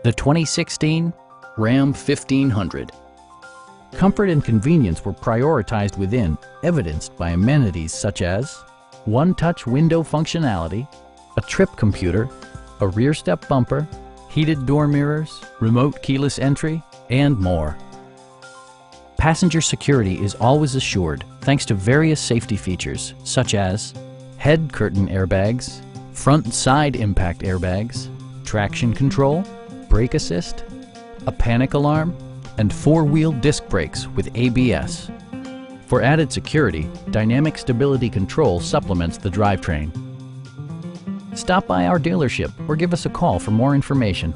The 2016 Ram 1500. Comfort and convenience were prioritized within, evidenced by amenities such as one-touch window functionality, a trip computer, a rear step bumper, heated door mirrors, remote keyless entry, and more. Passenger security is always assured thanks to various safety features such as head curtain airbags, front and side impact airbags, traction control, brake assist, a panic alarm, and four-wheel disc brakes with ABS. For added security, dynamic stability control supplements the drivetrain. Stop by our dealership or give us a call for more information.